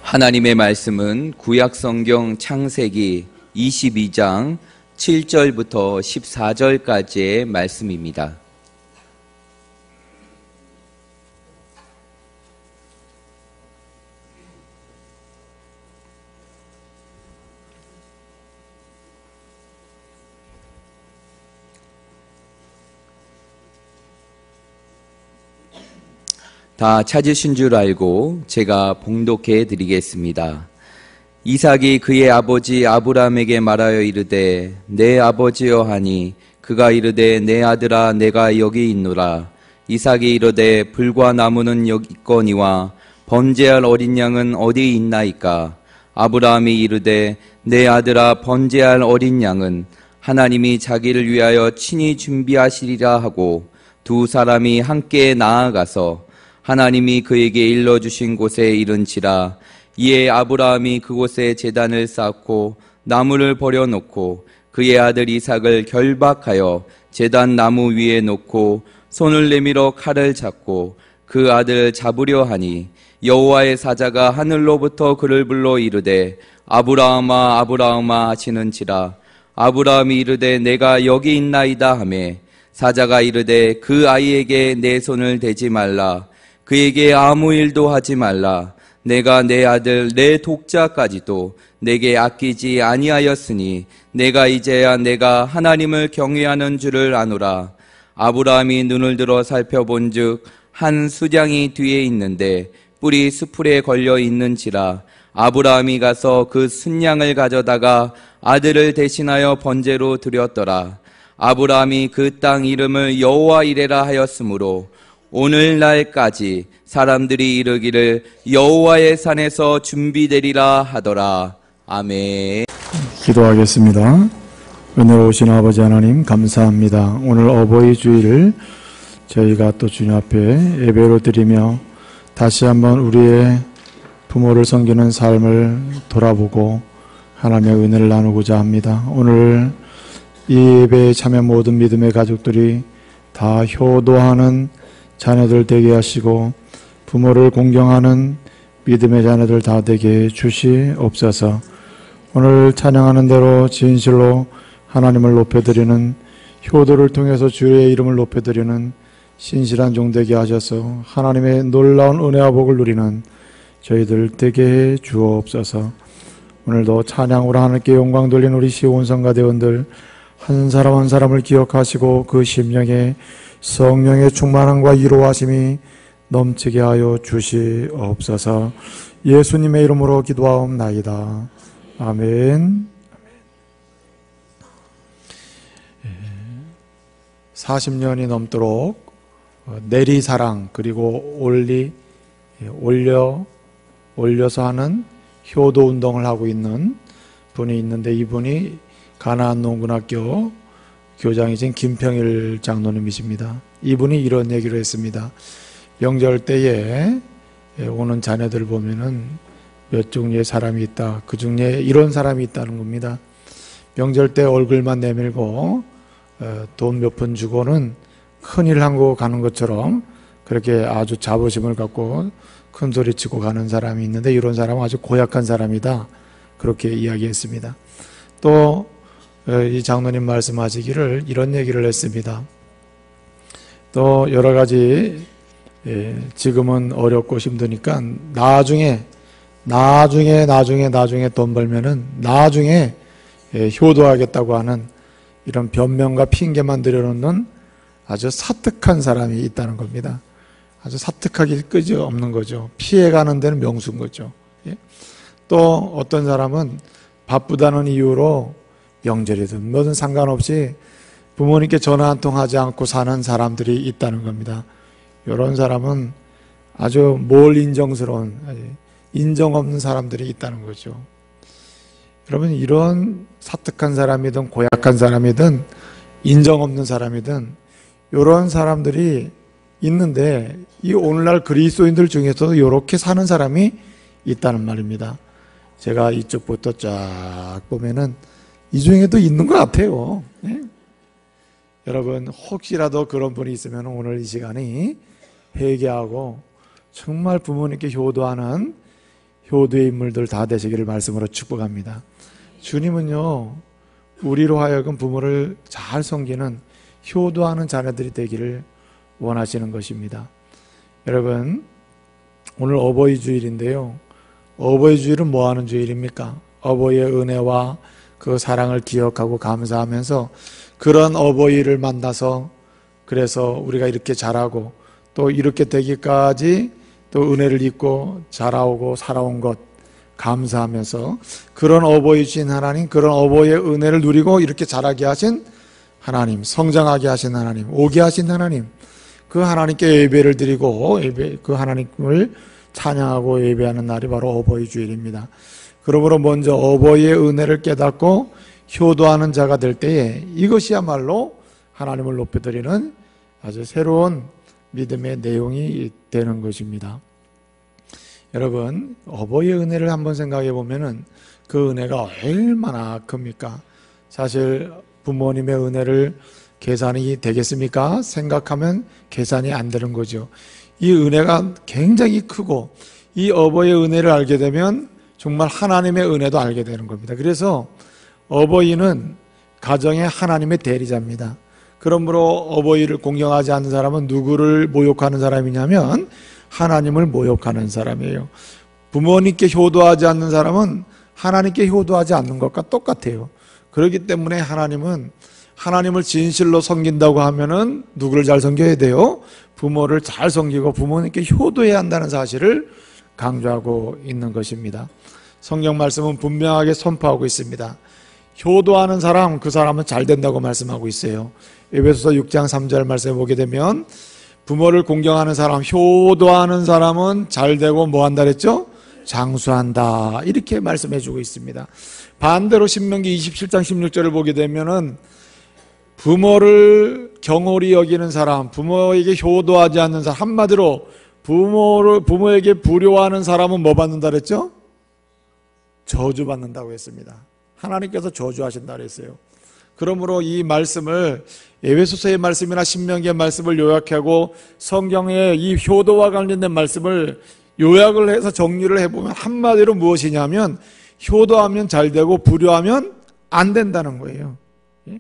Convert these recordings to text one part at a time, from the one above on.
하나님의 말씀은 구약성경 창세기 22장 7절부터 14절까지의 말씀입니다. 다 찾으신 줄 알고 제가 봉독해 드리겠습니다. 이삭이 그의 아버지 아브라함에게 말하여 이르되 내 아버지여 하니 그가 이르되 내 아들아 내가 여기 있노라. 이삭이 이르되 불과 나무는 여기 있거니와 번제할 어린 양은 어디 있나이까. 아브라함이 이르되 내 아들아 번제할 어린 양은 하나님이 자기를 위하여 친히 준비하시리라 하고 두 사람이 함께 나아가서 하나님이 그에게 일러주신 곳에 이른지라. 이에 아브라함이 그곳에 제단을 쌓고 나무를 버려놓고 그의 아들 이삭을 결박하여 제단 나무 위에 놓고 손을 내밀어 칼을 잡고 그 아들을 잡으려 하니 여호와의 사자가 하늘로부터 그를 불러 이르되 아브라함아 아브라함아 하시는지라. 아브라함이 이르되 내가 여기 있나이다 하매 사자가 이르되 그 아이에게 내 손을 대지 말라. 그에게 아무 일도 하지 말라. 내가 내 아들 내 독자까지도 내게 아끼지 아니하였으니 내가 이제야 내가 하나님을 경외하는 줄을 아노라. 아브라함이 눈을 들어 살펴본즉 한 수장이 뒤에 있는데 뿔이 수풀에 걸려 있는지라. 아브라함이 가서 그 순양을 가져다가 아들을 대신하여 번제로 드렸더라. 아브라함이 그 땅 이름을 여호와 이레라 하였으므로 오늘날까지 사람들이 이르기를 여호와의 산에서 준비되리라 하더라. 아멘. 기도하겠습니다. 은혜로우신 아버지 하나님 감사합니다. 오늘 어버이 주일을 저희가 또 주님 앞에 예배로 드리며 다시 한번 우리의 부모를 섬기는 삶을 돌아보고 하나님의 은혜를 나누고자 합니다. 오늘 이 예배에 참여 모든 믿음의 가족들이 다 효도하는 자녀들 되게 하시고 부모를 공경하는 믿음의 자녀들 다 되게 주시옵소서. 오늘 찬양하는 대로 진실로 하나님을 높여드리는 효도를 통해서 주의 이름을 높여드리는 신실한 종 되게 하셔서 하나님의 놀라운 은혜와 복을 누리는 저희들 되게 해 주옵소서. 오늘도 찬양으로 하나님께 영광 돌린 우리 시온성가대원들 한 사람 한 사람을 기억하시고 그 심령에 성령의 충만함과 위로하심이 넘치게 하여 주시옵소서. 예수님의 이름으로 기도하옵나이다. 아멘. 40년이 넘도록 내리사랑 그리고 올려서 하는 효도 운동을 하고 있는 분이 있는데 이분이 가나안 농군학교 교장이신 김평일 장로님이십니다. 이분이 이런 얘기를 했습니다. 명절 때에 오는 자녀들 보면은 몇 종류의 사람이 있다. 그 중에 이런 사람이 있다는 겁니다. 명절 때 얼굴만 내밀고 돈 몇 푼 주고는 큰일 한 거 가는 것처럼 그렇게 아주 자부심을 갖고 큰 소리 치고 가는 사람이 있는데 이런 사람은 아주 고약한 사람이다. 그렇게 이야기했습니다. 또 이 장로님 말씀하시기를 이런 얘기를 했습니다. 또 여러 가지 지금은 어렵고 힘드니까 나중에 돈 벌면은 나중에 효도하겠다고 하는 이런 변명과 핑계만 들여놓는 아주 사특한 사람이 있다는 겁니다. 아주 사특하기 끄지없는 거죠. 피해가는 데는 명수인 거죠. 또 어떤 사람은 바쁘다는 이유로 명절이든 뭐든 상관없이 부모님께 전화 한 통 하지 않고 사는 사람들이 있다는 겁니다. 이런 사람은 아주 인정 없는 사람들이 있다는 거죠. 여러분, 이런 사특한 사람이든 고약한 사람이든 인정 없는 사람이든 이런 사람들이 있는데 이 오늘날 그리스도인들 중에서도 이렇게 사는 사람이 있다는 말입니다. 제가 이쪽부터 쫙 보면은 이 중에도 있는 것 같아요. 네? 여러분, 혹시라도 그런 분이 있으면 오늘 이 시간이 회개하고 정말 부모님께 효도하는 효도의 인물들 다 되시기를 말씀으로 축복합니다. 주님은요, 우리로 하여금 부모를 잘 섬기는 효도하는 자녀들이 되기를 원하시는 것입니다. 여러분, 오늘 어버이 주일인데요. 어버이 주일은 뭐 하는 주일입니까? 어버이의 은혜와 그 사랑을 기억하고 감사하면서 그런 어버이를 만나서 그래서 우리가 이렇게 자라고 또 이렇게 되기까지 또 은혜를 입고 자라오고 살아온 것 감사하면서 그런 어버이 주신 하나님, 그런 어버이의 은혜를 누리고 이렇게 자라게 하신 하나님, 성장하게 하신 하나님, 오게 하신 하나님, 그 하나님께 예배를 드리고 그 하나님을 찬양하고 예배하는 날이 바로 어버이 주일입니다. 그러므로 먼저 어버이의 은혜를 깨닫고 효도하는 자가 될 때에 이것이야말로 하나님을 높여드리는 아주 새로운 믿음의 내용이 되는 것입니다. 여러분, 어버이의 은혜를 한번 생각해 보면은 그 은혜가 얼마나 큽니까? 사실 부모님의 은혜를 계산이 되겠습니까? 생각하면 계산이 안 되는 거죠. 이 은혜가 굉장히 크고 이 어버이의 은혜를 알게 되면 정말 하나님의 은혜도 알게 되는 겁니다. 그래서 어버이는 가정의 하나님의 대리자입니다. 그러므로 어버이를 공경하지 않는 사람은 누구를 모욕하는 사람이냐면 하나님을 모욕하는 사람이에요. 부모님께 효도하지 않는 사람은 하나님께 효도하지 않는 것과 똑같아요. 그렇기 때문에 하나님은 하나님을 진실로 섬긴다고 하면은 누구를 잘 섬겨야 돼요? 부모를 잘 섬기고 부모님께 효도해야 한다는 사실을 강조하고 있는 것입니다. 성경 말씀은 분명하게 선포하고 있습니다. 효도하는 사람, 그 사람은 잘 된다고 말씀하고 있어요. 에베소서 6장 3절 말씀에 보게 되면 부모를 공경하는 사람, 효도하는 사람은 잘 되고 뭐 한다 그랬죠? 장수한다, 이렇게 말씀해 주고 있습니다. 반대로 신명기 27장 16절을 보게 되면은 부모를 경홀히 여기는 사람, 부모에게 효도하지 않는 사람, 한마디로 부모에게 불효하는 사람은 뭐 받는다 그랬죠? 저주받는다고 했습니다. 하나님께서 저주하신다 그랬어요. 그러므로 이 말씀을 에베소서의 말씀이나 신명기의 말씀을 요약하고 성경의 이 효도와 관련된 말씀을 요약을 해서 정리를 해보면 한마디로 무엇이냐면 효도하면 잘 되고 불효하면 안 된다는 거예요. 예?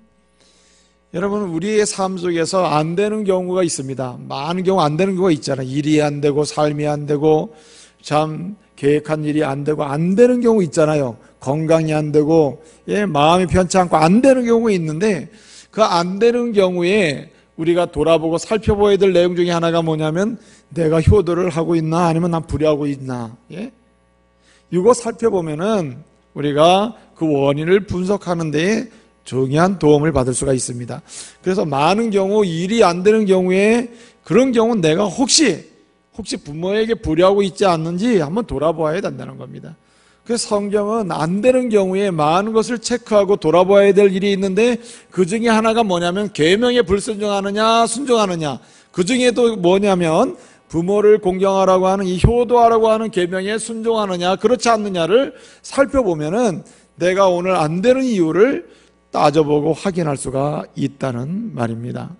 여러분, 우리의 삶 속에서 안 되는 경우가 있습니다. 많은 경우 안 되는 경우가 있잖아요. 일이 안 되고 삶이 안 되고 참 계획한 일이 안 되고 안 되는 경우 있잖아요. 건강이 안 되고 마음이 편치 않고 안 되는 경우가 있는데 그 안 되는 경우에 우리가 돌아보고 살펴봐야 될 내용 중에 하나가 뭐냐면 내가 효도를 하고 있나 아니면 난 불효하고 있나. 이거 살펴보면은 우리가 그 원인을 분석하는 데에 중요한 도움을 받을 수가 있습니다. 그래서 많은 경우 일이 안 되는 경우에 그런 경우는 내가 혹시 부모에게 불효하고 있지 않는지 한번 돌아보아야 된다는 겁니다. 그래서 성경은 안 되는 경우에 많은 것을 체크하고 돌아봐야 될 일이 있는데 그 중에 하나가 뭐냐면 계명에 불순종하느냐 순종하느냐, 그 중에도 뭐냐면 부모를 공경하라고 하는 이 효도하라고 하는 계명에 순종하느냐 그렇지 않느냐를 살펴보면은 내가 오늘 안 되는 이유를 따져보고 확인할 수가 있다는 말입니다.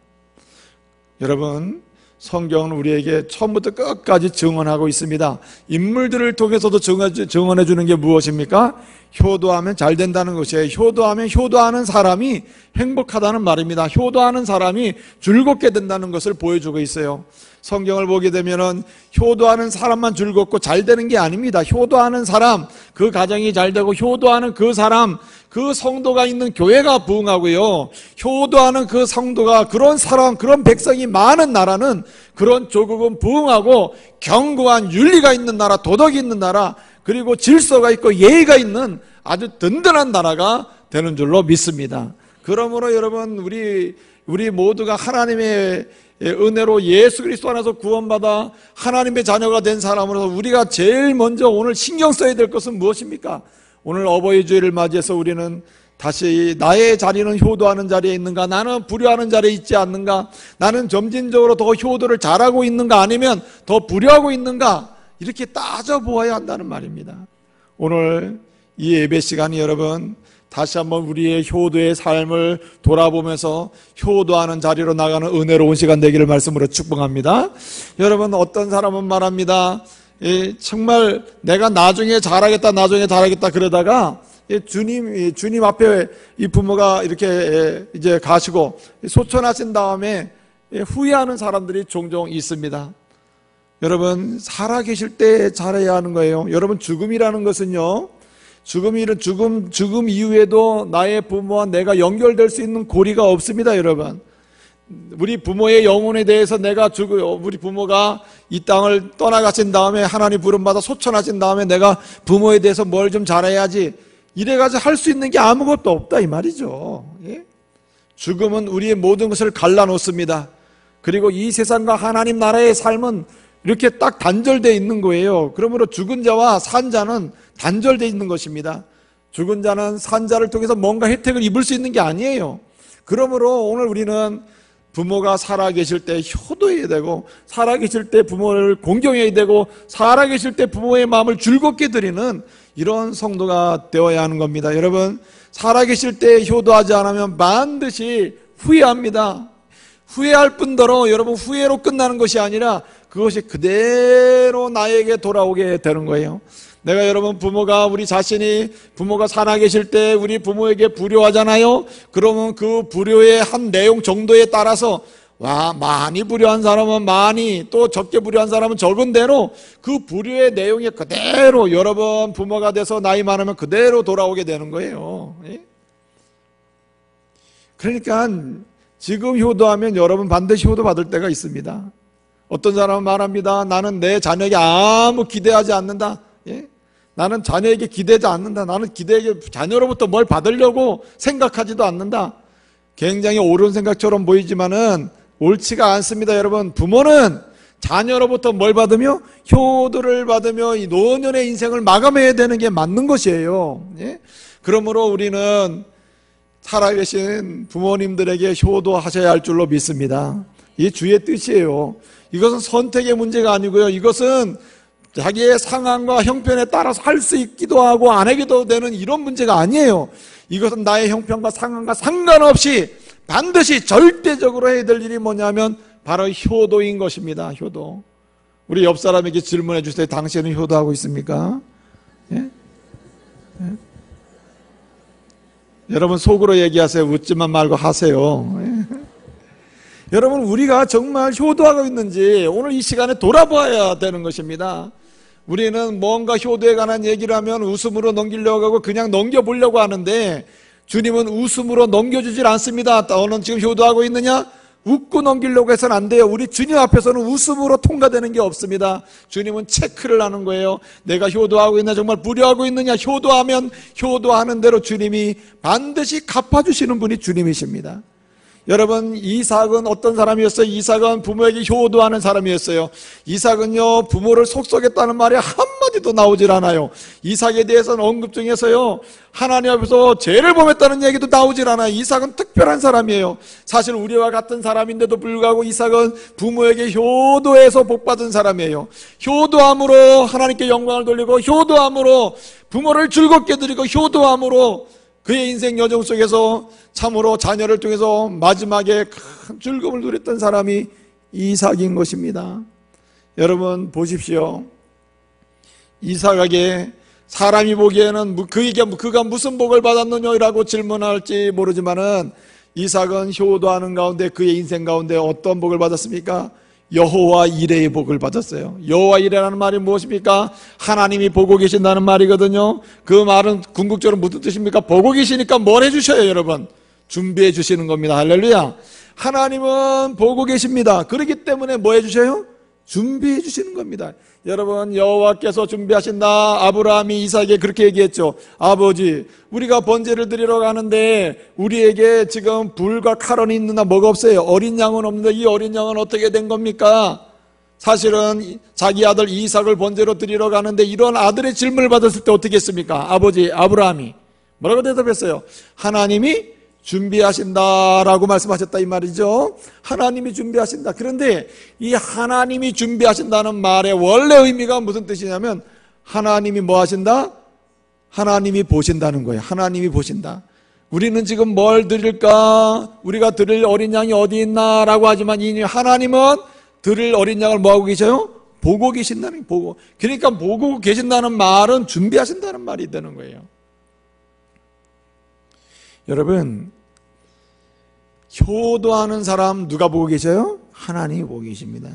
여러분, 성경은 우리에게 처음부터 끝까지 증언하고 있습니다. 인물들을 통해서도 증언해 주는 게 무엇입니까? 효도하면 잘 된다는 것이에요. 효도하면 효도하는 사람이 행복하다는 말입니다. 효도하는 사람이 즐겁게 된다는 것을 보여주고 있어요. 성경을 보게 되면은 효도하는 사람만 즐겁고 잘 되는 게 아닙니다. 효도하는 사람, 그 가정이 잘 되고 효도하는 그 사람, 그 성도가 있는 교회가 부흥하고요. 효도하는 그 성도가 그런 사람, 그런 백성이 많은 나라는 그런 조국은 부흥하고 견고한 윤리가 있는 나라, 도덕이 있는 나라, 그리고 질서가 있고 예의가 있는 아주 든든한 나라가 되는 줄로 믿습니다. 그러므로 여러분, 우리 모두가 하나님의 은혜로 예수 그리스도 안에서 구원받아 하나님의 자녀가 된 사람으로서 우리가 제일 먼저 오늘 신경 써야 될 것은 무엇입니까? 오늘 어버이 주일을 맞이해서 우리는 다시 나의 자리는 효도하는 자리에 있는가, 나는 불효하는 자리에 있지 않는가, 나는 점진적으로 더 효도를 잘하고 있는가 아니면 더 불효하고 있는가, 이렇게 따져보아야 한다는 말입니다. 오늘 이 예배 시간이 여러분 다시 한번 우리의 효도의 삶을 돌아보면서 효도하는 자리로 나가는 은혜로운 시간 되기를 말씀으로 축복합니다. 여러분, 어떤 사람은 말합니다. 정말 내가 나중에 잘하겠다 그러다가 주님 앞에 이 부모가 이렇게 이제 가시고 소천하신 다음에 후회하는 사람들이 종종 있습니다. 여러분, 살아계실 때 잘해야 하는 거예요. 여러분, 죽음이라는 것은요, 죽음 이후에도 나의 부모와 내가 연결될 수 있는 고리가 없습니다, 여러분. 우리 부모의 영혼에 대해서 우리 부모가 이 땅을 떠나가신 다음에 하나님 부름받아 소천하신 다음에 내가 부모에 대해서 뭘 좀 잘해야지, 이래가지고 할 수 있는 게 아무것도 없다 이 말이죠. 예? 죽음은 우리의 모든 것을 갈라놓습니다. 그리고 이 세상과 하나님 나라의 삶은 이렇게 딱 단절되어 있는 거예요. 그러므로 죽은 자와 산 자는 단절되어 있는 것입니다. 죽은 자는 산 자를 통해서 뭔가 혜택을 입을 수 있는 게 아니에요. 그러므로 오늘 우리는 부모가 살아계실 때 효도해야 되고, 살아계실 때 부모를 공경해야 되고, 살아계실 때 부모의 마음을 즐겁게 드리는 이런 성도가 되어야 하는 겁니다. 여러분, 살아계실 때 효도하지 않으면 반드시 후회합니다. 후회할 뿐더러 여러분, 후회로 끝나는 것이 아니라 그것이 그대로 나에게 돌아오게 되는 거예요. 내가 여러분, 우리 자신이 부모가 살아계실 때 우리 부모에게 불효하잖아요. 그러면 그 불효의 한 내용 정도에 따라서 많이 불효한 사람은 많이, 또 적게 불효한 사람은 적은 대로 그 불효의 내용이 그대로 여러분 부모가 돼서 나이 많으면 그대로 돌아오게 되는 거예요. 그러니까 지금 효도하면 여러분 반드시 효도받을 때가 있습니다. 어떤 사람은 말합니다. 나는 내 자녀에게 아무 기대하지 않는다. 나는 자녀에게 기대지 않는다. 나는 자녀로부터 뭘 받으려고 생각하지도 않는다. 굉장히 옳은 생각처럼 보이지만은 옳지가 않습니다. 여러분, 부모는 자녀로부터 뭘 받으며 효도를 받으며 이 노년의 인생을 마감해야 되는 게 맞는 것이에요. 그러므로 우리는 살아계신 부모님들에게 효도하셔야 할 줄로 믿습니다. 이게 주의 뜻이에요. 이것은 선택의 문제가 아니고요. 이것은 자기의 상황과 형편에 따라서 할 수 있기도 하고 안 하기도 되는 이런 문제가 아니에요. 이것은 나의 형편과 상황과 상관없이 반드시 절대적으로 해야 될 일이 뭐냐면 바로 효도인 것입니다. 효도. 우리 옆 사람에게 질문해 주세요. 당신은 효도하고 있습니까? 예? 예? 여러분, 속으로 얘기하세요. 웃지만 말고 하세요. 예? 여러분, 우리가 정말 효도하고 있는지 오늘 이 시간에 돌아봐야 되는 것입니다. 우리는 뭔가 효도에 관한 얘기를 하면 웃음으로 넘기려고 하고 그냥 넘겨보려고 하는데, 주님은 웃음으로 넘겨주질 않습니다. 너는 지금 효도하고 있느냐? 웃고 넘기려고 해서는 안 돼요. 우리 주님 앞에서는 웃음으로 통과되는 게 없습니다. 주님은 체크를 하는 거예요. 내가 효도하고 있느냐, 정말 불효하고 있느냐. 효도하면 효도하는 대로 주님이 반드시 갚아주시는 분이 주님이십니다. 여러분, 이삭은 어떤 사람이었어요? 이삭은 부모에게 효도하는 사람이었어요. 이삭은요, 부모를 속썩였다는 말이 한마디도 나오질 않아요. 이삭에 대해서는 언급 중에서요, 하나님 앞에서 죄를 범했다는 얘기도 나오질 않아요. 이삭은 특별한 사람이에요. 사실 우리와 같은 사람인데도 불구하고 이삭은 부모에게 효도해서 복받은 사람이에요. 효도함으로 하나님께 영광을 돌리고, 효도함으로 부모를 즐겁게 드리고, 효도함으로 그의 인생 여정 속에서 참으로 자녀를 통해서 마지막에 큰 즐거움을 누렸던 사람이 이삭인 것입니다. 여러분 보십시오. 이삭에게 사람이 보기에는 그가 무슨 복을 받았느냐라고 질문할지 모르지만은 이삭은 효도하는 가운데 그의 인생 가운데 어떤 복을 받았습니까? 여호와 이레의 복을 받았어요. 여호와 이레라는 말이 무엇입니까? 하나님이 보고 계신다는 말이거든요. 그 말은 궁극적으로 무슨 뜻입니까? 보고 계시니까 뭘 해주셔요, 여러분? 준비해 주시는 겁니다. 할렐루야. 하나님은 보고 계십니다. 그렇기 때문에 뭐 해주셔요? 준비해 주시는 겁니다. 여러분, 여호와께서 준비하신다. 아브라함이 이삭에게 그렇게 얘기했죠. 아버지, 우리가 번제를 드리러 가는데 우리에게 지금 불과 칼은 있느냐? 뭐가 없어요. 어린 양은 없는데 이 어린 양은 어떻게 된 겁니까? 사실은 자기 아들 이삭을 번제로 드리러 가는데 이런 아들의 질문을 받았을 때 어떻게 했습니까? 아버지 아브라함이 뭐라고 대답했어요? 하나님이 준비하신다라고 말씀하셨다 이 말이죠. 하나님이 준비하신다. 그런데 이 하나님이 준비하신다는 말의 원래 의미가 무슨 뜻이냐면 하나님이 뭐 하신다? 하나님이 보신다는 거예요. 하나님이 보신다. 우리는 지금 뭘 드릴까? 우리가 드릴 어린 양이 어디 있나? 라고 하지만 이 하나님은 드릴 어린 양을 뭐 하고 계셔요? 보고 계신다는, 보고. 그러니까 보고 계신다는 말은 준비하신다는 말이 되는 거예요. 여러분, 효도하는 사람 누가 보고 계셔요? 하나님이 보고 계십니다.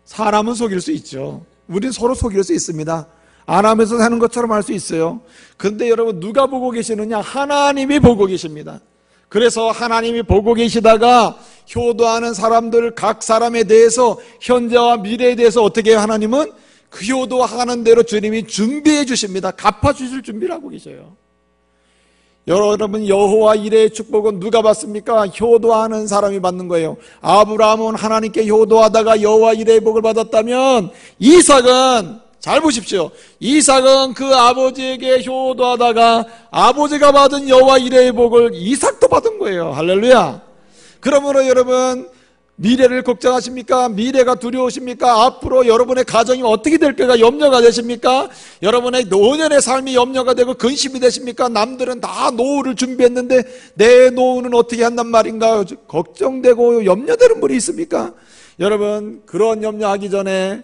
사람은 속일 수 있죠. 우리는 서로 속일 수 있습니다. 안 하면서 사는 것처럼 할 수 있어요. 그런데 여러분, 누가 보고 계시느냐? 하나님이 보고 계십니다. 그래서 하나님이 보고 계시다가 효도하는 사람들, 각 사람에 대해서, 현재와 미래에 대해서 어떻게 해요? 하나님은 그 효도하는 대로 주님이 준비해 주십니다. 갚아주실 준비를 하고 계셔요. 여러분, 여호와 이레의 축복은 누가 받습니까? 효도하는 사람이 받는 거예요. 아브라함은 하나님께 효도하다가 여호와 이레의 복을 받았다면, 이삭은, 잘 보십시오, 이삭은 그 아버지에게 효도하다가 아버지가 받은 여호와 이레의 복을 이삭도 받은 거예요. 할렐루야. 그러므로 여러분, 미래를 걱정하십니까? 미래가 두려우십니까? 앞으로 여러분의 가정이 어떻게 될까가 염려가 되십니까? 여러분의 노년의 삶이 염려가 되고 근심이 되십니까? 남들은 다 노후를 준비했는데 내 노후는 어떻게 한단 말인가? 걱정되고 염려되는 분이 있습니까? 여러분, 그런 염려하기 전에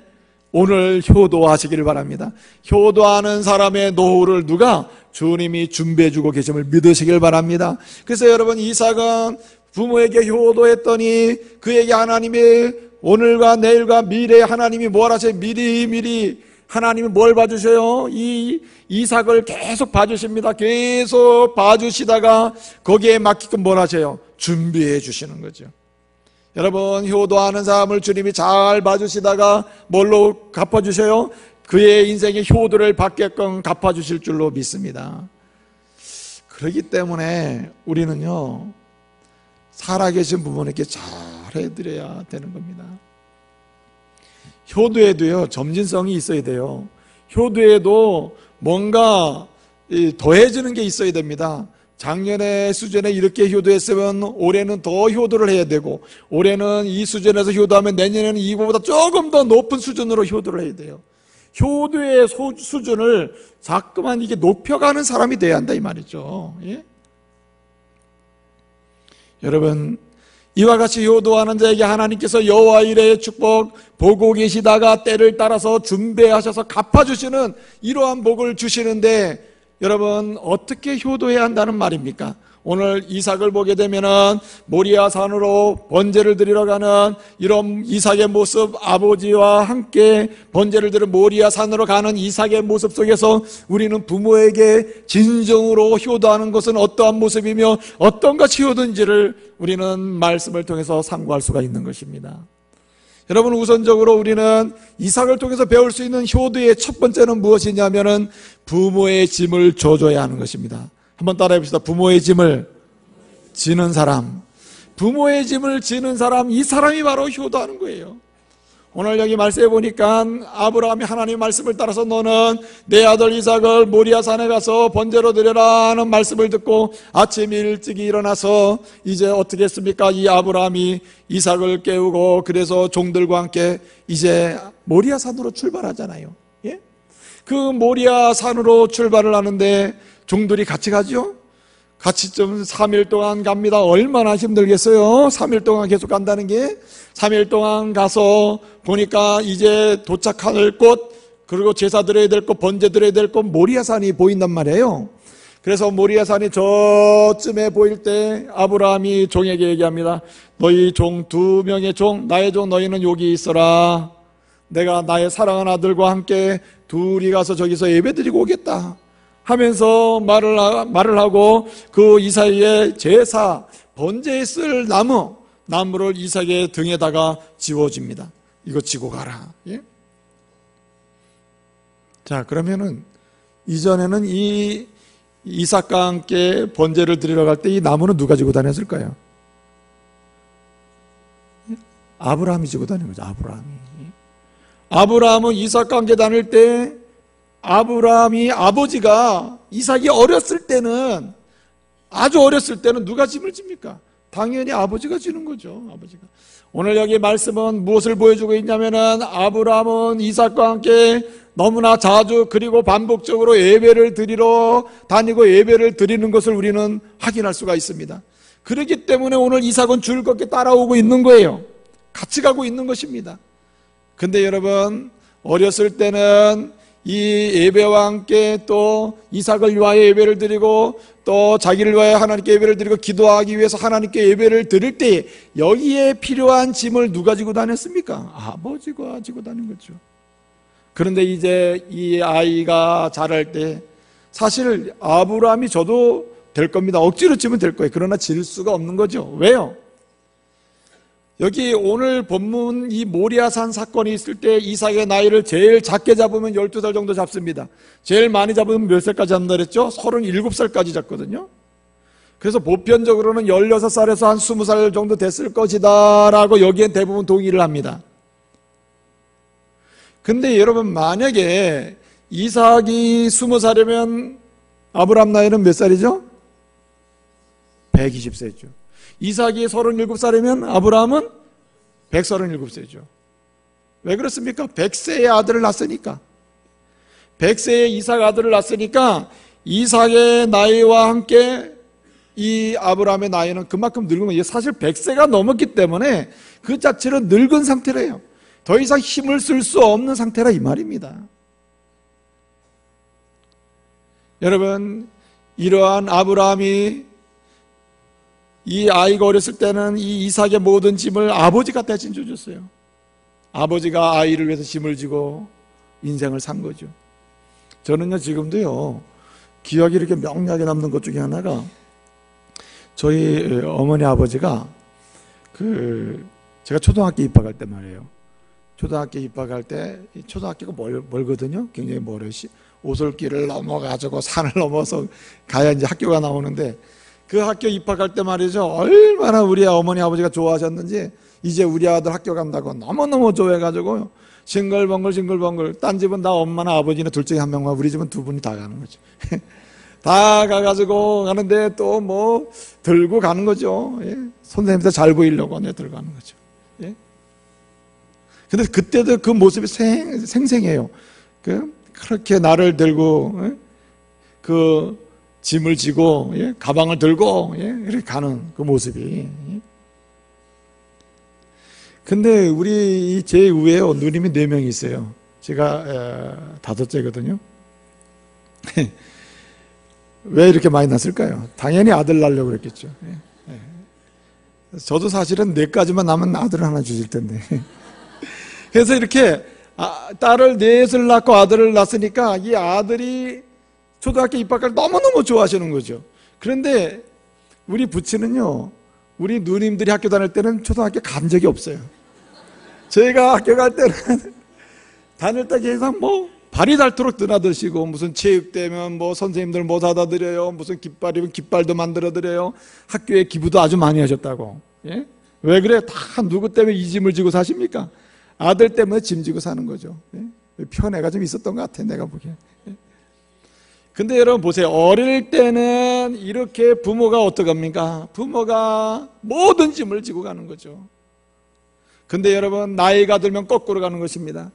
오늘 효도하시기를 바랍니다. 효도하는 사람의 노후를 누가? 주님이 준비해주고 계심을 믿으시길 바랍니다. 그래서 여러분, 이삭은 부모에게 효도했더니 그에게 하나님이 오늘과 내일과 미래에 하나님이 뭘 하세요? 미리 하나님이 뭘 봐주셔요? 이 이삭을 계속 봐주십니다. 계속 봐주시다가 거기에 맞게끔 뭘 하세요? 준비해 주시는 거죠. 여러분, 효도하는 사람을 주님이 잘 봐주시다가 뭘로 갚아주셔요? 그의 인생의 효도를 받게끔 갚아주실 줄로 믿습니다. 그렇기 때문에 우리는요, 살아계신 부모님께 잘 해드려야 되는 겁니다. 효도에도요, 점진성이 있어야 돼요. 효도에도 뭔가 더해지는 게 있어야 됩니다. 작년의 수준에 이렇게 효도했으면 올해는 더 효도를 해야 되고, 올해는 이 수준에서 효도하면 내년에는 이거보다 조금 더 높은 수준으로 효도를 해야 돼요. 효도의 수준을 자꾸만 이게 높여가는 사람이 돼야 한다 이 말이죠. 예? 여러분, 이와 같이 효도하는 자에게 하나님께서 여호와 이레의 축복 보고 계시다가 때를 따라서 준비하셔서 갚아주시는 이러한 복을 주시는데, 여러분, 어떻게 효도해야 한다는 말입니까? 오늘 이삭을 보게 되면은 모리아 산으로 번제를 드리러 가는 이런 이삭의 모습, 아버지와 함께 번제를 드리러 모리아 산으로 가는 이삭의 모습 속에서 우리는 부모에게 진정으로 효도하는 것은 어떠한 모습이며 어떤 것이 효도인지를 우리는 말씀을 통해서 상고할 수가 있는 것입니다. 여러분, 우선적으로 우리는 이삭을 통해서 배울 수 있는 효도의 첫 번째는 무엇이냐면은 부모의 짐을 져줘야 하는 것입니다. 한번 따라해 봅시다. 부모의 짐을 지는 사람, 부모의 짐을 지는 사람, 이 사람이 바로 효도하는 거예요. 오늘 여기 말씀해 보니까 아브라함이 하나님의 말씀을 따라서 너는 내 아들 이삭을 모리아 산에 가서 번제로 드려라 하는 말씀을 듣고 아침 일찍이 일어나서 이제 어떻게 했습니까? 이 아브라함이 이삭을 깨우고 그래서 종들과 함께 이제 모리아 산으로 출발하잖아요. 예? 그 모리아 산으로 출발을 하는데 종들이 같이 가죠? 같이 좀 3일 동안 갑니다. 얼마나 힘들겠어요? 3일 동안 계속 간다는 게. 3일 동안 가서 보니까 이제 도착할 곳, 그리고 제사 드려야 될 곳, 번제 드려야 될 곳, 모리아산이 보인단 말이에요. 그래서 모리아산이 저쯤에 보일 때 아브라함이 종에게 얘기합니다. 너희 종, 2명의 종, 나의 종 너희는 여기 있어라. 내가 나의 사랑하는 아들과 함께 둘이 가서 저기서 예배드리고 오겠다 하면서 말을 하고 그 이삭의 제사 번제에 쓸 나무를 이삭의 등에다가 지워줍니다. 이거 지고 가라. 예? 자, 그러면은 이전에는 이 이삭과 함께 번제를 드리러 갈 때 이 나무는 누가 지고 다녔을까요? 아브라함이 지고 다니는 거죠. 아브라함은 이삭과 함께 다닐 때 아브라함이 아버지가 이삭이 어렸을 때는, 아주 어렸을 때는 누가 짐을 집니까? 당연히 아버지가 지는 거죠. 아버지가. 오늘 여기 말씀은 무엇을 보여주고 있냐면은 아브라함은 이삭과 함께 너무나 자주 그리고 반복적으로 예배를 드리러 다니고 예배를 드리는 것을 우리는 확인할 수가 있습니다. 그렇기 때문에 오늘 이삭은 즐겁게 따라오고 있는 거예요. 같이 가고 있는 것입니다. 근데 여러분, 어렸을 때는 이 예배와 함께 또 이삭을 위하여 예배를 드리고 또 자기를 위하여 하나님께 예배를 드리고 기도하기 위해서 하나님께 예배를 드릴 때 여기에 필요한 짐을 누가 지고 다녔습니까? 아버지가 지고 다닌 거죠. 그런데 이제 이 아이가 자랄 때 사실 아브라함이 져도 될 겁니다. 억지로 지면 될 거예요. 그러나 질 수가 없는 거죠. 왜요? 여기 오늘 본문 이 모리아산 사건이 있을 때 이삭의 나이를 제일 작게 잡으면 12살 정도 잡습니다. 제일 많이 잡으면 몇 살까지 잡는다 그랬죠? 37살까지 잡거든요. 그래서 보편적으로는 16살에서 한 20살 정도 됐을 것이다 라고 여기엔 대부분 동의를 합니다. 근데 여러분, 만약에 이삭이 20살이면 아브라함 나이는 몇 살이죠? 120세죠. 이삭이 37살이면 아브라함은 137세죠. 왜 그렇습니까? 100세의 아들을 낳았으니까. 100세의 이삭 아들을 낳았으니까 이삭의 나이와 함께 이 아브라함의 나이는 그만큼 늙은 거예요. 사실 100세가 넘었기 때문에 그 자체로 늙은 상태래요. 더 이상 힘을 쓸 수 없는 상태라 이 말입니다. 여러분, 이러한 아브라함이 이 아이가 어렸을 때는 이 이삭의 모든 짐을 아버지가 대신 져줬어요. 아버지가 아이를 위해서 짐을 지고 인생을 산 거죠. 저는요, 지금도요, 기억이 이렇게 명료하게 남는 것 중에 하나가 저희 어머니 아버지가 제가 초등학교 입학할 때 말이에요. 초등학교 입학할 때 초등학교가 멀거든요. 굉장히 멀어요. 오솔길을 넘어가지고 산을 넘어서 가야 이제 학교가 나오는데 그 학교 입학할 때 말이죠. 얼마나 우리 어머니 아버지가 좋아하셨는지 이제 우리 아들 학교 간다고 너무너무 좋아해가지고 싱글벙글 딴 집은 다 엄마나 아버지나 둘 중에 한 명만, 우리 집은 두 분이 다 가는 거죠. 다 가가지고 가는데 또 뭐 들고 가는 거죠. 예? 선생님한테 잘 보이려고 들고 가는 거죠. 예? 근데 그때도 그 모습이 생생해요. 그렇게 나를 들고 그 짐을 지고 가방을 들고 이렇게 가는 그 모습이. 근데 우리 제 위에요, 누님이 4명이 있어요. 제가 5째거든요. 왜 이렇게 많이 낳았을까요? 당연히 아들 낳으려고 그랬겠죠. 저도 사실은 4가지만 낳으면 아들 하나 주실 텐데. 그래서 이렇게 딸을 4을 낳고 아들을 낳았으니까 이 아들이 초등학교 입학을 너무너무 좋아하시는 거죠. 그런데 우리 부친은요, 우리 누님들이 학교 다닐 때는 초등학교 간 적이 없어요. 저희가 학교 갈 때는 다닐 때 계속 뭐 발이 닳도록 드나드시고, 무슨 체육되면 뭐 선생님들 뭐 사다 드려요, 무슨 깃발이면 깃발도 만들어 드려요. 학교에 기부도 아주 많이 하셨다고. 예? 왜 그래? 다 누구 때문에 이 짐을 지고 사십니까? 아들 때문에 짐 지고 사는 거죠. 예? 편애가 좀 있었던 것 같아, 내가 보기엔. 예? 근데 여러분 보세요. 어릴 때는 이렇게 부모가 어떡합니까? 부모가 모든 짐을 지고 가는 거죠. 근데 여러분, 나이가 들면 거꾸로 가는 것입니다.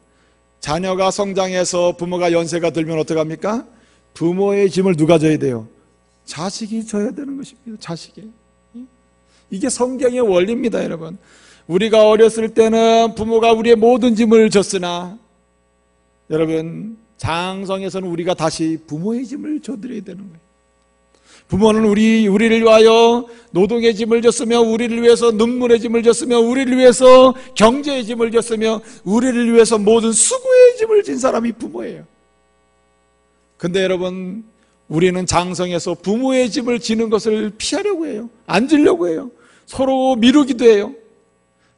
자녀가 성장해서 부모가 연세가 들면 어떡합니까? 부모의 짐을 누가 져야 돼요? 자식이 져야 되는 것입니다. 자식이. 이게 성경의 원리입니다, 여러분. 우리가 어렸을 때는 부모가 우리의 모든 짐을 졌으나 여러분, 장성에서는 우리가 다시 부모의 짐을 져드려야 되는 거예요. 부모는 우리를 위하여 노동의 짐을 졌으며, 우리를 위해서 눈물의 짐을 졌으며, 우리를 위해서 경제의 짐을 졌으며, 우리를 위해서 모든 수고의 짐을 진 사람이 부모예요. 근데 여러분, 우리는 장성에서 부모의 짐을 지는 것을 피하려고 해요. 안 지려고 해요. 서로 미루기도 해요.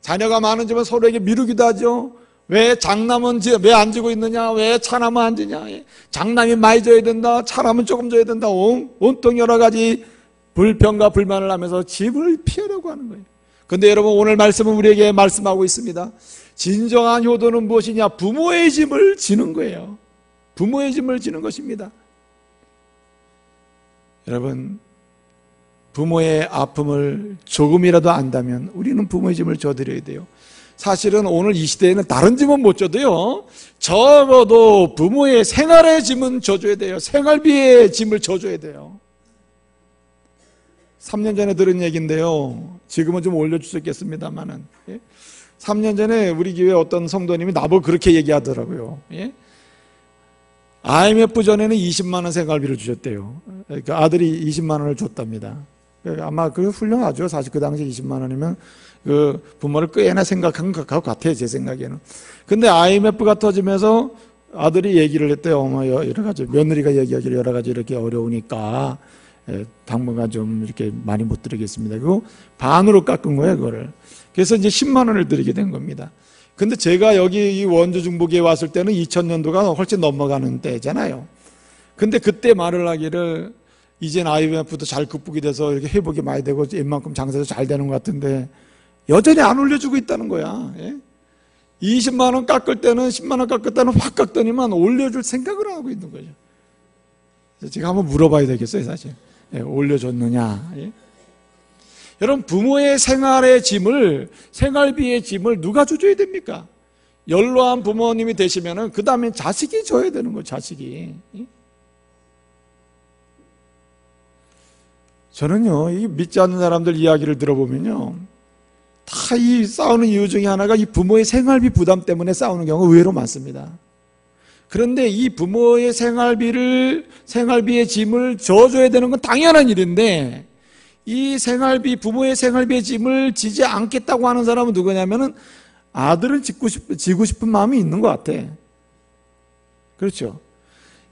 자녀가 많은 집은 서로에게 미루기도 하죠. 왜 장남은 왜 안 지고 있느냐? 왜 차남은 안 지냐? 장남이 많이 져야 된다, 차남은 조금 져야 된다. 온통 여러 가지 불평과 불만을 하면서 집을 피하려고 하는 거예요. 그런데 여러분, 오늘 말씀은 우리에게 말씀하고 있습니다. 진정한 효도는 무엇이냐? 부모의 짐을 지는 거예요. 부모의 짐을 지는 것입니다. 여러분, 부모의 아픔을 조금이라도 안다면 우리는 부모의 짐을 져드려야 돼요. 사실은 오늘 이 시대에는 다른 짐은 못 져도요, 적어도 부모의 생활의 짐은 져줘야 돼요. 생활비의 짐을 져줘야 돼요. 3년 전에 들은 얘기인데요, 지금은 좀 올려주셨겠습니다만은, 3년 전에 우리 교회 어떤 성도님이 나보고 그렇게 얘기하더라고요. 예? IMF 전에는 20만 원 생활비를 주셨대요. 그 아들이 20만 원을 줬답니다. 아마 그 훌륭하죠. 사실 그 당시 20만 원이면 그 부모를 꽤나 생각한 것 같아요. 제 생각에는. 근데 IMF가 터지면서 아들이 얘기를 했대요. 어머, 여러 가지 며느리가 얘기하기를 여러 가지 이렇게 어려우니까 당분간 좀 이렇게 많이 못 드리겠습니다. 그리고 반으로 깎은 거예요, 그거를. 그래서 이제 10만 원을 드리게 된 겁니다. 근데 제가 여기 이 원주 중보기에 왔을 때는 2000년도가 훨씬 넘어가는 때잖아요. 근데 그때 말을 하기를 이젠 IMF도 잘 극복이 돼서 이렇게 회복이 많이 되고 웬만큼 장사도 잘 되는 것 같은데 여전히 안 올려주고 있다는 거야. 예? 20만 원 깎을 때는 10만 원 깎을 때는 확 깎더니만 올려줄 생각을 하고 있는 거죠. 제가 한번 물어봐야 되겠어요, 사실. 예, 올려줬느냐. 예? 여러분, 부모의 생활의 짐을, 생활비의 짐을 누가 줘줘야 됩니까? 연로한 부모님이 되시면은 그 다음에 자식이 져야 되는 거예요, 자식이. 예? 저는요, 이 믿지 않는 사람들 이야기를 들어보면요, 다 이 싸우는 이유 중에 하나가 이 부모의 생활비 부담 때문에 싸우는 경우가 의외로 많습니다. 그런데 이 부모의 생활비의 짐을 져줘야 되는 건 당연한 일인데, 이 부모의 생활비의 짐을 지지 않겠다고 하는 사람은 누구냐면은 아들은 지고 싶은 마음이 있는 것 같아. 그렇죠.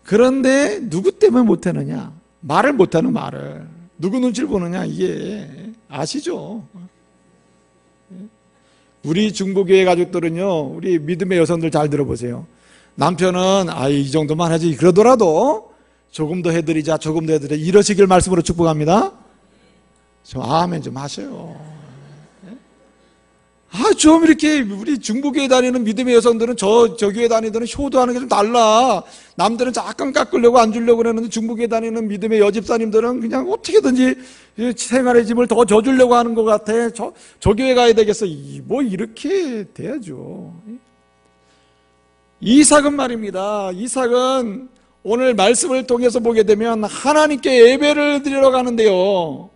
그런데 누구 때문에 못하느냐? 말을 못하는 말을. 누구 눈치를 보느냐? 이게 아시죠? 우리 중보교회 가족들은요, 우리 믿음의 여성들 잘 들어보세요. 남편은 이 정도만 하지 그러더라도 조금 더 해드리자, 조금 더 해드리자 이러시길 말씀으로 축복합니다. 좀 아멘 좀 하세요. 좀 이렇게 우리 중보교회 다니는 믿음의 여성들은 저 교회 다니들은 효도하는 게 좀 달라. 남들은 잠깐 깎으려고 안 주려고 그러는데 중보교회 다니는 믿음의 여집사님들은 그냥 어떻게든지 생활의 짐을 더 져주려고 하는 것 같아. 저 교회 가야 되겠어. 뭐 이렇게 돼야죠. 이삭은 말입니다. 이삭은 오늘 말씀을 통해서 보게 되면 하나님께 예배를 드리러 가는데요,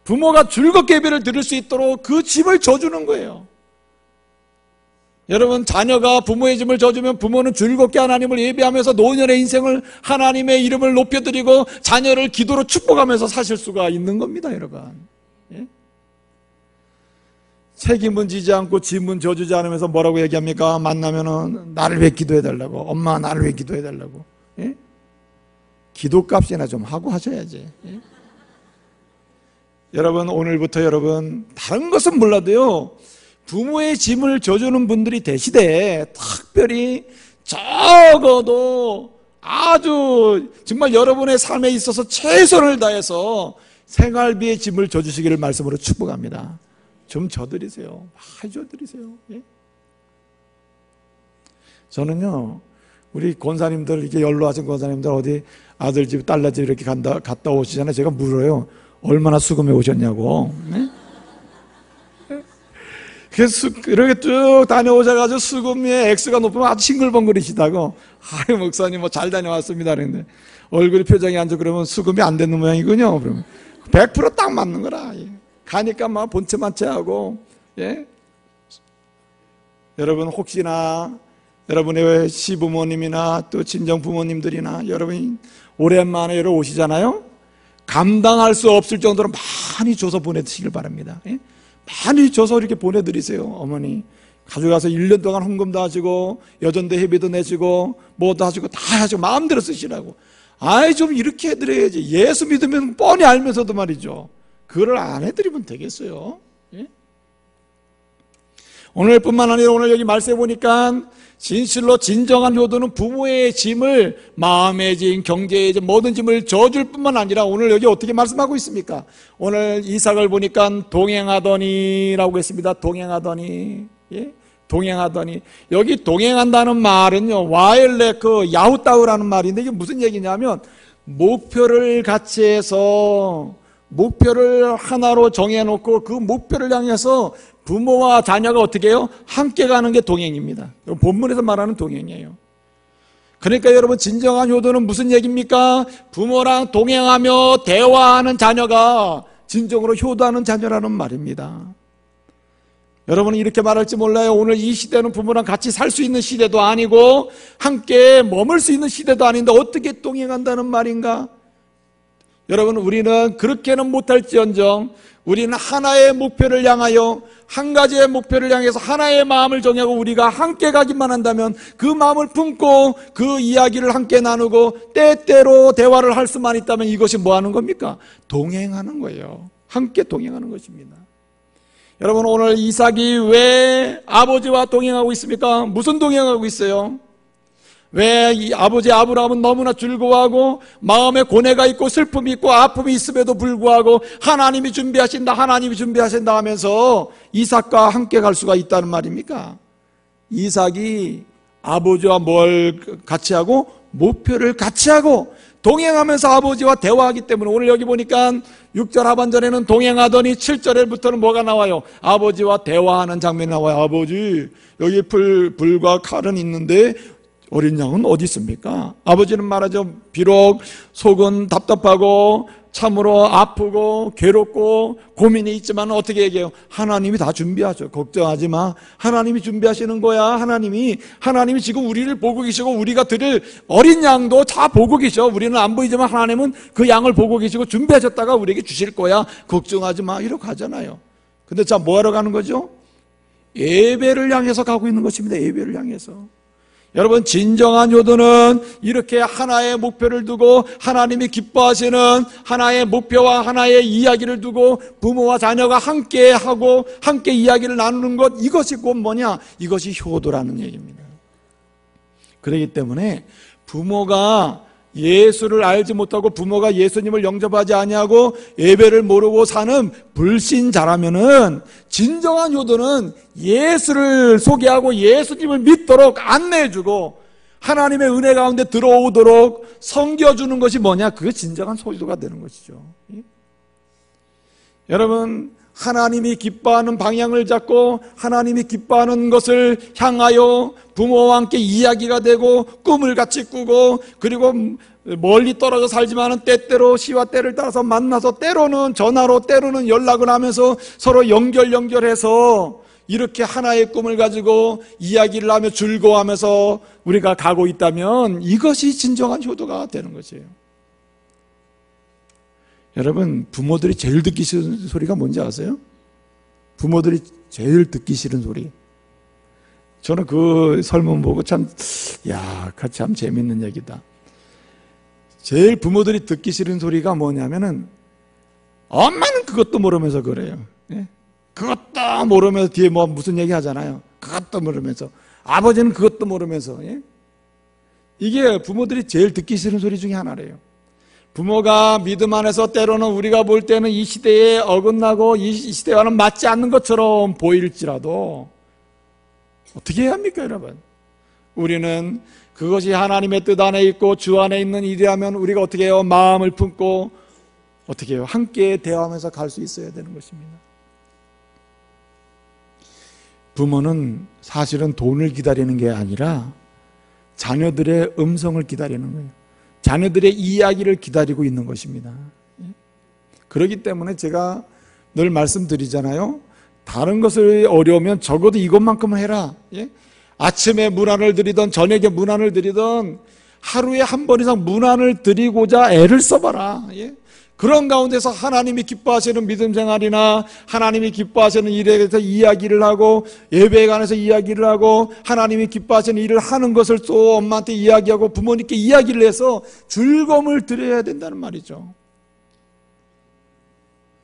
부모가 즐겁게 예배를 드릴 수 있도록 그 짐을 져주는 거예요. 여러분, 자녀가 부모의 짐을 져주면 부모는 즐겁게 하나님을 예배하면서 노년의 인생을 하나님의 이름을 높여드리고 자녀를 기도로 축복하면서 사실 수가 있는 겁니다, 여러분. 예? 책임은 지지 않고 짐은 져주지 않으면서 뭐라고 얘기합니까? 만나면은 나를 왜 기도해달라고, 엄마 나를 왜 기도해달라고. 예? 기도값이나 좀 하고 하셔야지. 예? 여러분, 오늘부터 여러분 다른 것은 몰라도요, 부모의 짐을 져주는 분들이 되시되 특별히 적어도 아주 정말 여러분의 삶에 있어서 최선을 다해서 생활비의 짐을 져주시기를 말씀으로 축복합니다. 좀 져드리세요. 많이 져드리세요. 예? 저는요, 우리 권사님들, 이렇게 연로하신 권사님들 어디 아들 집, 딸네 집 이렇게 갔다 오시잖아요. 제가 물어요. 얼마나 수금해 오셨냐고. 네? 그래서 이렇게 쭉 다녀오셔가지고 수금의 액수가 높으면 아주 싱글벙글이시다고. 목사님 뭐 잘 다녀왔습니다. 그런데 얼굴 표정이 안 좋고 그러면 수금이 안 되는 모양이군요. 그러면 100% 딱 맞는 거라. 예. 가니까 막 본체만체하고. 예? 여러분, 혹시나 여러분의 시부모님이나 또 친정 부모님들이나 여러분이 오랜만에 여러 오시잖아요. 감당할 수 없을 정도로 많이 줘서 보내드시길 바랍니다. 예? 많이 줘서 이렇게 보내드리세요. 어머니 가져가서 1년 동안 헌금도 하시고 여전대 회비도 내시고 뭐도 하시고 다 하시고 마음대로 쓰시라고. 좀 이렇게 해드려야지. 예수 믿으면 뻔히 알면서도 말이죠, 그걸 안 해드리면 되겠어요. 예? 오늘뿐만 아니라 오늘 여기 말씀해 보니까 진실로 진정한 효도는 부모의 짐을, 마음의 짐, 경제의 짐, 모든 짐을 져줄 뿐만 아니라 오늘 여기 어떻게 말씀하고 있습니까? 오늘 이삭을 보니까 동행하더니라고 했습니다. 동행하더니. 예? 동행하더니. 여기 동행한다는 말은요, 와일레크 야후따우라는 말인데 이게 무슨 얘기냐면 목표를 같이 해서 목표를 하나로 정해놓고 그 목표를 향해서 부모와 자녀가 어떻게 해요? 함께 가는 게 동행입니다. 본문에서 말하는 동행이에요. 그러니까 여러분, 진정한 효도는 무슨 얘기입니까? 부모랑 동행하며 대화하는 자녀가 진정으로 효도하는 자녀라는 말입니다. 여러분은 이렇게 말할지 몰라요. 오늘 이 시대는 부모랑 같이 살 수 있는 시대도 아니고 함께 머물 수 있는 시대도 아닌데 어떻게 동행한다는 말인가? 여러분, 우리는 그렇게는 못할지언정 우리는 하나의 목표를 향하여, 한 가지의 목표를 향해서 하나의 마음을 정하고 우리가 함께 가기만 한다면, 그 마음을 품고 그 이야기를 함께 나누고 때때로 대화를 할 수만 있다면 이것이 뭐 하는 겁니까? 동행하는 거예요. 함께 동행하는 것입니다. 여러분, 오늘 이삭이 왜 아버지와 동행하고 있습니까? 무슨 동행하고 있어요? 왜 이 아버지 아브라함은 너무나 즐거워하고 마음에 고뇌가 있고 슬픔이 있고 아픔이 있음에도 불구하고 하나님이 준비하신다, 하나님이 준비하신다 하면서 이삭과 함께 갈 수가 있다는 말입니까? 이삭이 아버지와 뭘 같이 하고? 목표를 같이 하고 동행하면서 아버지와 대화하기 때문에, 오늘 여기 보니까 6절 하반절에는 동행하더니 7절부터는 뭐가 나와요? 아버지와 대화하는 장면이 나와요. 아버지, 여기 불과 칼은 있는데 어린 양은 어디 있습니까? 아버지는 말하죠. 비록 속은 답답하고 참으로 아프고 괴롭고 고민이 있지만 어떻게 얘기해요? 하나님이 다 준비하죠. 걱정하지 마. 하나님이 준비하시는 거야. 하나님이 지금 우리를 보고 계시고 우리가 드릴 어린 양도 다 보고 계셔. 우리는 안 보이지만 하나님은 그 양을 보고 계시고 준비하셨다가 우리에게 주실 거야. 걱정하지 마. 이렇게 하잖아요. 근데 자, 뭐 하러 가는 거죠? 예배를 향해서 가고 있는 것입니다. 예배를 향해서. 여러분, 진정한 효도는 이렇게 하나의 목표를 두고 하나님이 기뻐하시는 하나의 목표와 하나의 이야기를 두고 부모와 자녀가 함께 하고 함께 이야기를 나누는 것, 이것이 곧 뭐냐? 이것이 효도라는 얘기입니다. 그렇기 때문에 부모가 예수를 알지 못하고 부모가 예수님을 영접하지 아니하고 예배를 모르고 사는 불신자라면은, 진정한 효도는 예수를 소개하고 예수님을 믿도록 안내해주고 하나님의 은혜 가운데 들어오도록 섬겨주는 것이 뭐냐? 그게 진정한 효도가 되는 것이죠. 여러분, 하나님이 기뻐하는 방향을 잡고 하나님이 기뻐하는 것을 향하여 부모와 함께 이야기가 되고 꿈을 같이 꾸고, 그리고 멀리 떨어져 살지만은 때때로 시와 때를 따라서 만나서 때로는 전화로 때로는 연락을 하면서 서로 연결해서 이렇게 하나의 꿈을 가지고 이야기를 하며 즐거워하면서 우리가 가고 있다면 이것이 진정한 효도가 되는 것이에요. 여러분, 부모들이 제일 듣기 싫은 소리가 뭔지 아세요? 부모들이 제일 듣기 싫은 소리. 저는 그 설문 보고 참 재밌는 얘기다. 제일 부모들이 듣기 싫은 소리가 뭐냐면은, 엄마는 그것도 모르면서 그래요. 예? 그것도 모르면서 뒤에 뭐 무슨 얘기 하잖아요. 그것도 모르면서. 아버지는 그것도 모르면서. 예? 이게 부모들이 제일 듣기 싫은 소리 중에 하나래요. 부모가 믿음 안에서 때로는 우리가 볼 때는 이 시대에 어긋나고 이 시대와는 맞지 않는 것처럼 보일지라도 어떻게 해야 합니까, 여러분? 우리는 그것이 하나님의 뜻 안에 있고 주 안에 있는 일이라면 우리가 어떻게 해요? 마음을 품고 어떻게 해요? 함께 대화하면서 갈 수 있어야 되는 것입니다. 부모는 사실은 돈을 기다리는 게 아니라 자녀들의 음성을 기다리는 거예요. 자녀들의 이야기를 기다리고 있는 것입니다. 그렇기 때문에 제가 늘 말씀드리잖아요. 다른 것을 어려우면 적어도 이것만큼은 해라. 아침에 문안을 드리던 저녁에 문안을 드리던 하루에 한 번 이상 문안을 드리고자 애를 써봐라. 그런 가운데서 하나님이 기뻐하시는 믿음 생활이나 하나님이 기뻐하시는 일에 대해서 이야기를 하고 예배에 관해서 이야기를 하고 하나님이 기뻐하시는 일을 하는 것을 또 엄마한테 이야기하고 부모님께 이야기를 해서 즐거움을 드려야 된다는 말이죠.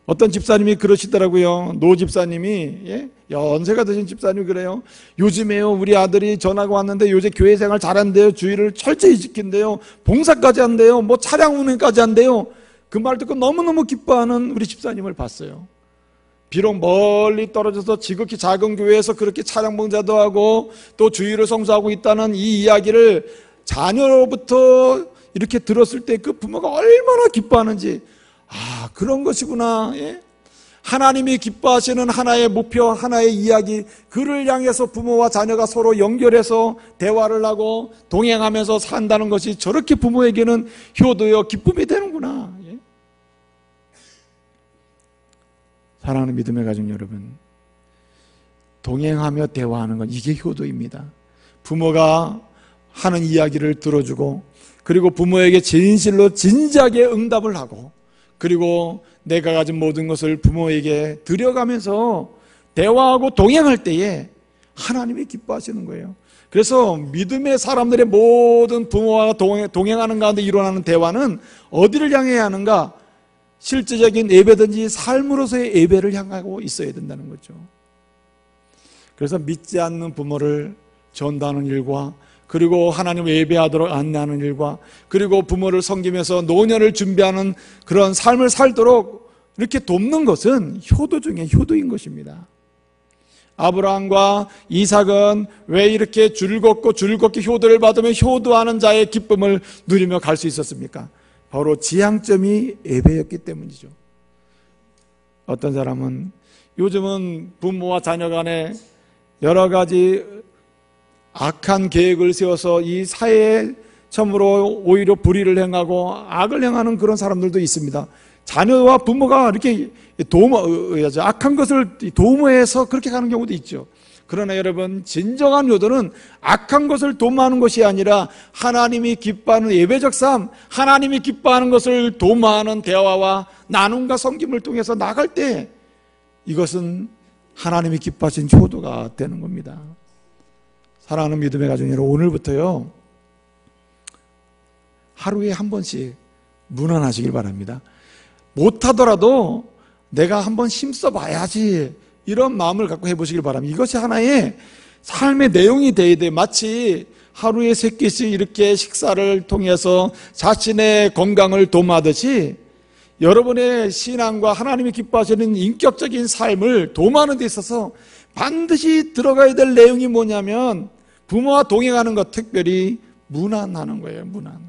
어떤 집사님이 그러시더라고요. 노 집사님이, 연세가 드신 집사님이 그래요. 요즘에요, 우리 아들이 전화가 왔는데 요새 교회 생활 잘한대요. 주의를 철저히 지킨대요. 봉사까지 한대요. 뭐 차량 운행까지 한대요. 그 말 듣고 너무너무 기뻐하는 우리 집사님을 봤어요. 비록 멀리 떨어져서 지극히 작은 교회에서 그렇게 차량 봉사도 하고 또 주의를 성수하고 있다는 이 이야기를 자녀로부터 이렇게 들었을 때 그 부모가 얼마나 기뻐하는지, 그런 것이구나. 하나님이 기뻐하시는 하나의 목표, 하나의 이야기, 그를 향해서 부모와 자녀가 서로 연결해서 대화를 하고 동행하면서 산다는 것이 저렇게 부모에게는 효도요 기쁨이 되는구나. 사랑하는 믿음의 가족 여러분, 동행하며 대화하는 것, 이게 효도입니다. 부모가 하는 이야기를 들어주고, 그리고 부모에게 진실로 진지하게 응답을 하고, 그리고 내가 가진 모든 것을 부모에게 드려가면서 대화하고 동행할 때에 하나님이 기뻐하시는 거예요. 그래서 믿음의 사람들의 모든 부모와 동행하는 가운데 일어나는 대화는 어디를 향해야 하는가? 실제적인 예배든지 삶으로서의 예배를 향하고 있어야 된다는 거죠. 그래서 믿지 않는 부모를 전도하는 일과, 그리고 하나님을 예배하도록 안내하는 일과, 그리고 부모를 섬기면서 노년을 준비하는 그런 삶을 살도록 이렇게 돕는 것은 효도 중에 효도인 것입니다. 아브라함과 이삭은 왜 이렇게 즐겁게 효도를 받으며 효도하는 자의 기쁨을 누리며 갈 수 있었습니까? 바로 지향점이 예배였기 때문이죠. 어떤 사람은 요즘은 부모와 자녀 간에 여러 가지 악한 계획을 세워서 이 사회에 참으로 오히려 불의를 행하고 악을 행하는 그런 사람들도 있습니다. 자녀와 부모가 이렇게 악한 것을 도모해서 그렇게 가는 경우도 있죠. 그러나 여러분, 진정한 효도는 악한 것을 도모하는 것이 아니라 하나님이 기뻐하는 예배적 삶, 하나님이 기뻐하는 것을 도모하는 대화와 나눔과 섬김을 통해서 나갈 때 이것은 하나님이 기뻐하신 효도가 되는 겁니다. 사랑하는 믿음의 가족 여러분, 오늘부터요 하루에 한 번씩 문안하시길 바랍니다. 못하더라도 내가 한번 힘써 봐야지, 이런 마음을 갖고 해보시길 바랍니다. 이것이 하나의 삶의 내용이 되어야 돼요. 마치 하루에 3끼씩 이렇게 식사를 통해서 자신의 건강을 도모하듯이 여러분의 신앙과 하나님이 기뻐하시는 인격적인 삶을 도모하는 데 있어서 반드시 들어가야 될 내용이 뭐냐면 부모와 동행하는 것, 특별히 문안하는 거예요. 문안.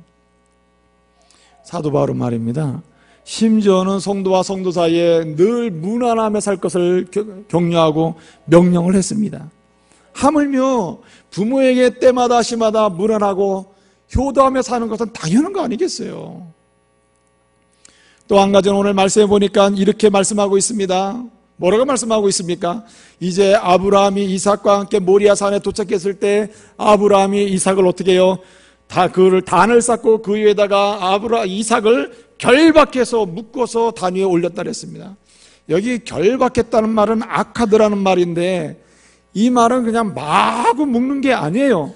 사도 바울은 말입니다. 심지어는 성도와 성도 사이에 늘 문안하며 살 것을 격려하고 명령을 했습니다. 하물며 부모에게 때마다 시마다 문안하고 효도하며 사는 것은 당연한 거 아니겠어요? 또 한 가지는 오늘 말씀해 보니까 이렇게 말씀하고 있습니다. 뭐라고 말씀하고 있습니까? 이제 아브라함이 이삭과 함께 모리아 산에 도착했을 때 아브라함이 이삭을 어떻게 해요? 그를 단을 쌓고 그 위에다가 이삭을 결박해서 묶어서 단 위에 올렸다 그랬습니다. 여기 결박했다는 말은 아카드라는 말인데, 이 말은 그냥 마구 묶는 게 아니에요.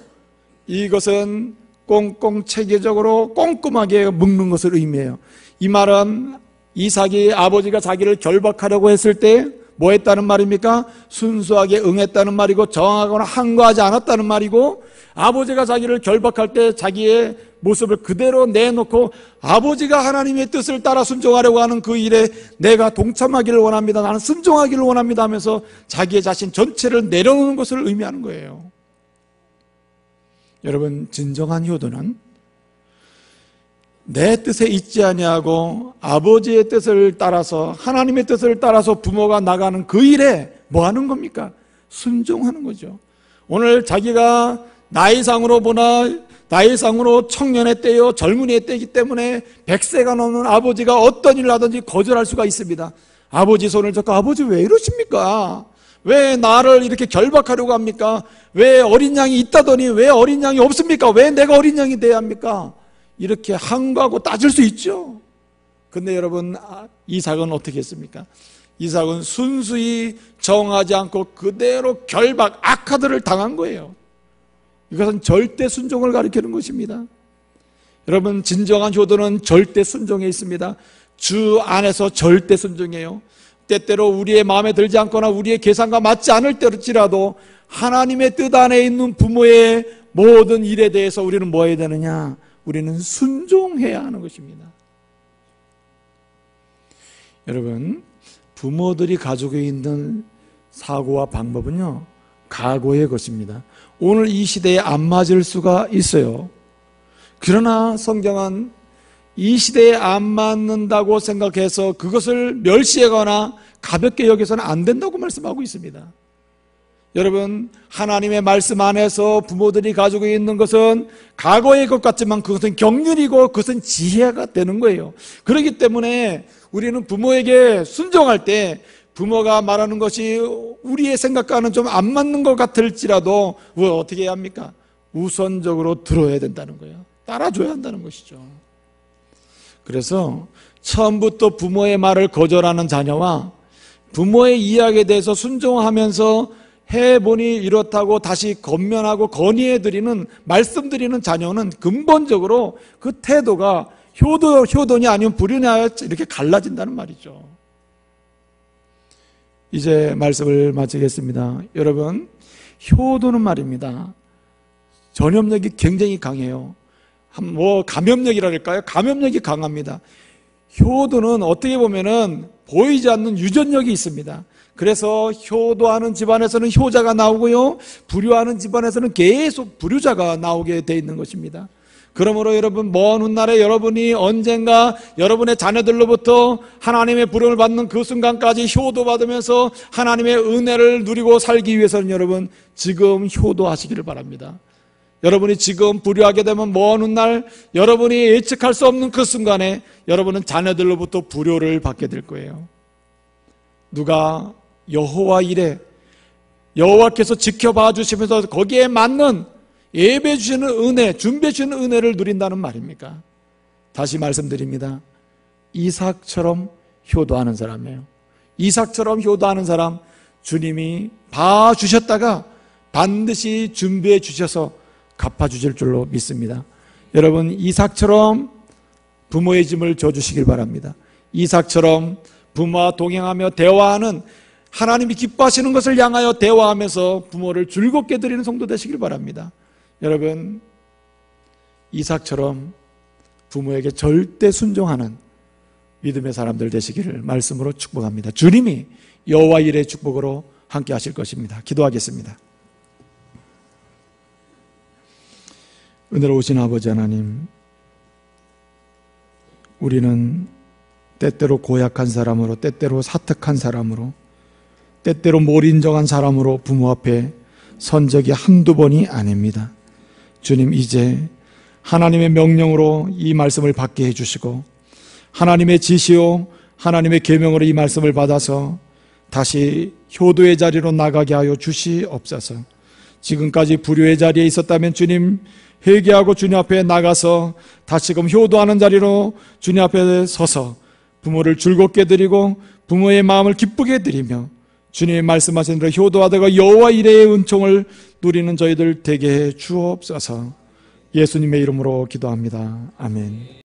이것은 꽁꽁 체계적으로 꼼꼼하게 묶는 것을 의미해요. 이 말은 이삭이 아버지가 자기를 결박하려고 했을 때 뭐 했다는 말입니까? 순수하게 응했다는 말이고, 저항하거나 항거하지 않았다는 말이고, 아버지가 자기를 결박할 때 자기의 모습을 그대로 내놓고 아버지가 하나님의 뜻을 따라 순종하려고 하는 그 일에 내가 동참하기를 원합니다, 나는 순종하기를 원합니다 하면서 자기의 자신 전체를 내려놓는 것을 의미하는 거예요. 여러분, 진정한 효도는 내 뜻에 있지 아니하고 아버지의 뜻을 따라서, 하나님의 뜻을 따라서 부모가 나가는 그 일에 뭐 하는 겁니까? 순종하는 거죠. 오늘 자기가 나이상으로 보나 나이상으로 청년의 때요, 젊은이의 때이기 때문에 100세가 넘는 아버지가 어떤 일을 하든지 거절할 수가 있습니다. 아버지 손을 잡고, 아버지 왜 이러십니까? 왜 나를 이렇게 결박하려고 합니까? 왜 어린 양이 있다더니 왜 어린 양이 없습니까? 왜 내가 어린 양이 돼야 합니까? 이렇게 항거하고 따질 수 있죠. 근데 여러분, 이삭은 어떻게 했습니까? 이삭은 순수히 정하지 않고 그대로 결박, 아카드를 당한 거예요. 이것은 절대 순종을 가리키는 것입니다. 여러분, 진정한 효도는 절대 순종에 있습니다. 주 안에서 절대 순종해요. 때때로 우리의 마음에 들지 않거나 우리의 계산과 맞지 않을 때일지라도 하나님의 뜻 안에 있는 부모의 모든 일에 대해서 우리는 뭐 해야 되느냐? 우리는 순종해야 하는 것입니다. 여러분, 부모들이 가지고 있는 사고와 방법은요, 각오의 것입니다. 오늘 이 시대에 안 맞을 수가 있어요. 그러나 성경은 이 시대에 안 맞는다고 생각해서 그것을 멸시하거나 가볍게 여겨서는 안 된다고 말씀하고 있습니다. 여러분, 하나님의 말씀 안에서 부모들이 가지고 있는 것은 과거의 것 같지만 그것은 경륜이고 그것은 지혜가 되는 거예요. 그렇기 때문에 우리는 부모에게 순종할 때 부모가 말하는 것이 우리의 생각과는 좀 안 맞는 것 같을지라도 어떻게 해야 합니까? 우선적으로 들어야 된다는 거예요. 따라줘야 한다는 것이죠. 그래서 처음부터 부모의 말을 거절하는 자녀와 부모의 이야기에 대해서 순종하면서 해보니 이렇다고 다시 권면하고 건의해드리는, 말씀드리는 자녀는 근본적으로 그 태도가 효도냐 아니면 불효냐 이렇게 갈라진다는 말이죠. 이제 말씀을 마치겠습니다. 여러분, 효도는 말입니다, 전염력이 굉장히 강해요. 감염력이라 할까요? 감염력이 강합니다. 효도는 어떻게 보면은 보이지 않는 유전력이 있습니다. 그래서 효도하는 집안에서는 효자가 나오고요, 불효하는 집안에서는 계속 불효자가 나오게 돼 있는 것입니다. 그러므로 여러분, 먼 훗날에 여러분이 언젠가 여러분의 자녀들로부터 하나님의 부름을 받는 그 순간까지 효도받으면서 하나님의 은혜를 누리고 살기 위해서는 여러분, 지금 효도하시기를 바랍니다. 여러분이 지금 불효하게 되면 먼 훗날 여러분이 예측할 수 없는 그 순간에 여러분은 자녀들로부터 불효를 받게 될 거예요. 누가 여호와 이래, 여호와께서 지켜봐 주시면서 거기에 맞는 예배 주시는 은혜, 준비해 주시는 은혜를 누린다는 말입니까? 다시 말씀드립니다. 이삭처럼 효도하는 사람이에요. 이삭처럼 효도하는 사람, 주님이 봐주셨다가 반드시 준비해 주셔서 갚아주실 줄로 믿습니다. 여러분, 이삭처럼 부모의 짐을 져주시길 바랍니다. 이삭처럼 부모와 동행하며 대화하는, 하나님이 기뻐하시는 것을 향하여 대화하면서 부모를 즐겁게 드리는 성도 되시길 바랍니다. 여러분, 이삭처럼 부모에게 절대 순종하는 믿음의 사람들 되시기를 말씀으로 축복합니다. 주님이 여호와 일의 축복으로 함께 하실 것입니다. 기도하겠습니다. 은혜로우신 아버지 하나님, 우리는 때때로 고약한 사람으로, 때때로 사특한 사람으로, 때때로 몰인정한 사람으로 부모 앞에 선 적이 한두 번이 아닙니다. 주님, 이제 하나님의 명령으로 이 말씀을 받게 해주시고 하나님의 지시요 하나님의 계명으로 이 말씀을 받아서 다시 효도의 자리로 나가게 하여 주시옵소서. 지금까지 불효의 자리에 있었다면 주님, 회개하고 주님 앞에 나가서 다시금 효도하는 자리로 주님 앞에 서서 부모를 즐겁게 드리고 부모의 마음을 기쁘게 드리며 주님이 말씀하신 대로 효도하다가 여호와 이레의 은총을 누리는 저희들 되게 해 주옵소서. 예수님의 이름으로 기도합니다. 아멘.